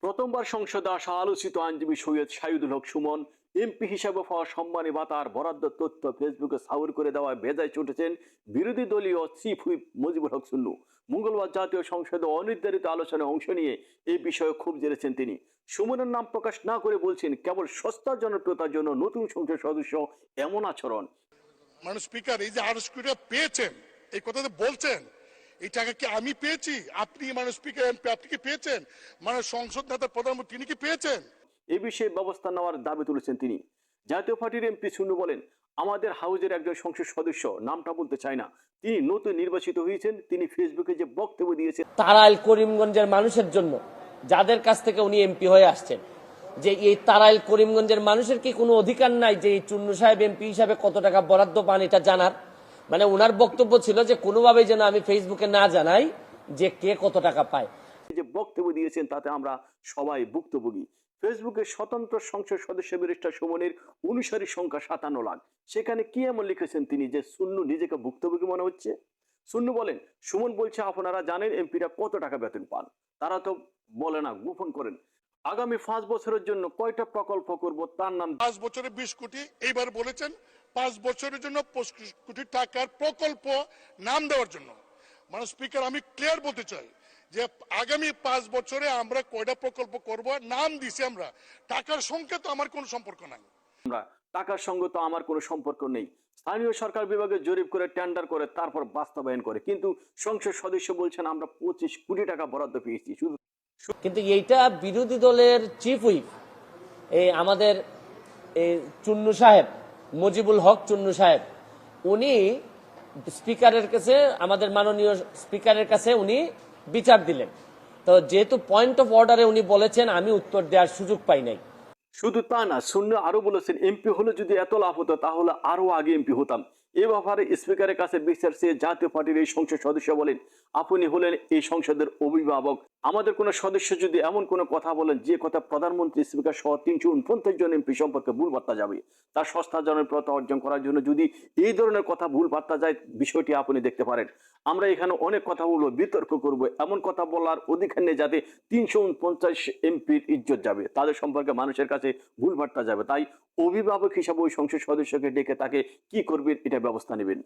প্রথমবার সংসদে আসা আলোচিত আইনজীবী সৈয়দ শাহিদুল হক সুমন এমপি হিসাবে পাওয়া সম্মানী ভাতার বরাদ্দ তথ্য ফেসবুকে সাউর করে দেওয়ায় বেজায় চটেছেন বিরোধী দলীয় চিফ হুইপ মুজিবুল হক সুন্নু। মঙ্গলবার জাতীয় সংসদে অনির্ধারিত আলোচনায় অংশ নিয়ে এই বিষয়ে ক্ষোভ জেরেছেন তিনি। সুমনের নাম প্রকাশ না করে বলছেন, কেবল সস্তার জনপ্রিয়তার জন্য নতুন সংসদ সদস্য এমন আচরণ। মানে স্পিকার, এই যে আরএসকিউটা পেয়েছেন, এই কথাতে বলছেন এই টাকা কি আমি পেয়েছি? আপনি মানে স্পিকার এমপি আপনি কি পেয়েছেন? মানে সংসদ নেতা প্রধানমন্ত্রী তিনি কি পেয়েছেন? এ বিষয়ে ব্যবস্থা নেওয়ার দাবি তুলেছেন তিনি। জাতীয় পার্টির এমপি সুন্নু বলেন, আমাদের হাউজের একজন সংসদ সদস্য, নামটা বলতে চায় না, তিনি নতুন নির্বাচিত হয়েছেন। তিনি ফেসবুকে যে বক্তব্য দিয়েছেন তারাইল করিমগঞ্জের মানুষের জন্য, যাদের কাছ থেকে উনি এমপি হয়ে আসছেন, যে এই তারাইল করিমগঞ্জের মানুষের কি কোনো অধিকার নাই যে চুন্নু সাহেব এমপি হিসাবে কত টাকা বরাদ্দ পান এটা জানার? মানে ওনার বক্তব্য ছিল যে কোনোভাবেই যেন আমি ফেসবুকে না জানাই যে কে কত টাকা পায়। যে বক্তব্য দিয়েছেন তাতে আমরা সবাই ভুক্তভোগী। ফেসবুকে স্বতন্ত্র সংসদ সদস্য ব্যারিস্টার সুমনের অনুসারী সংখ্যা 57 লাখ। সেখানে কি এমন লিখেছেন তিনি যে সুন্নু নিজেকে ভুক্তভোগী মনে হচ্ছে? সুন্নু বলেন, সুমন বলছে আপনারা জানেন এমপিরা কত টাকা বেতন পান, তারা তো বলে না, গোপন করেন। আগামী 5 বছরের জন্য কয়টা প্রকল্প করব তার নাম 5 বছরে 20 কোটি, এইবার বলেছেন 5 বছরের জন্য 25 কোটি টাকার প্রকল্প নাম দেওয়ার জন্য। মানে স্পিকার, আমি ক্লিয়ার বলতে চাই যে আগামী 5 বছরে আমরা কয়টা প্রকল্প করব নাম দিছি আমরা, টাকার সঙ্গে তো আমার কোনো সম্পর্ক নাই। আমরা টাকার সঙ্গে তো আমার কোনো সম্পর্ক নেই। স্থানীয় সরকার বিভাগে জরিপ করে টেন্ডার করে তারপর বাস্তবায়ন করে, কিন্তু সংসদ সদস্য বলছেন আমরা 25 কোটি টাকা বরাদ্দ পেয়েছি। শুধু কিন্তু এইটা বিরোধী দলের চিফ হুইপ আমাদের চুন্নু সাহেব, মুজিবুল হক চুন্নু সাহেব, উনি স্পিকারের কাছে, আমাদের মাননীয় স্পিকারের কাছে উনি বিচার দিলেন। তো যেহেতু পয়েন্ট অফ অর্ডারে উনি বলেছেন, আমি উত্তর দেওয়ার সুযোগ পাই নাই। শুধু তা না, সুন্নু আরো বলেছেন, এমপি হলে যদি এত লাভ হতো তাহলে আরো আগে এমপি হতাম। এ ব্যাপারে স্পিকারের কাছে বিচার চেয়ে জাতীয় পার্টির এই সংসদ সদস্য বলেন, আপনি হলেন এই সংসদের অভিভাবক। আমাদের কোন সদস্য যদি এমন কোন কথা বলেন যে কথা প্রধানমন্ত্রী, স্পিকার সহ 349 জন এমপি সম্পর্কে ভুল বার্তা যাবে, তার সস্তা জনপ্রিয়তা অর্জন করার জন্য যদি এই ধরনের কথা ভুল বার্তা যায়, বিষয়টি আপনি দেখতে পারেন। আমরা এখানে অনেক কথা বলবো, বিতর্ক করব, এমন কথা বলার অধিকার নেই যাতে 349 এমপির ইজ্জত যাবে, তাদের সম্পর্কে মানুষের কাছে ভুল বার্তা যাবে। তাই অভিভাবক হিসাবে ওই সংসদ সদস্যকে ডেকে তাকে কি করবেন এটা ব্যবস্থা নেবেন।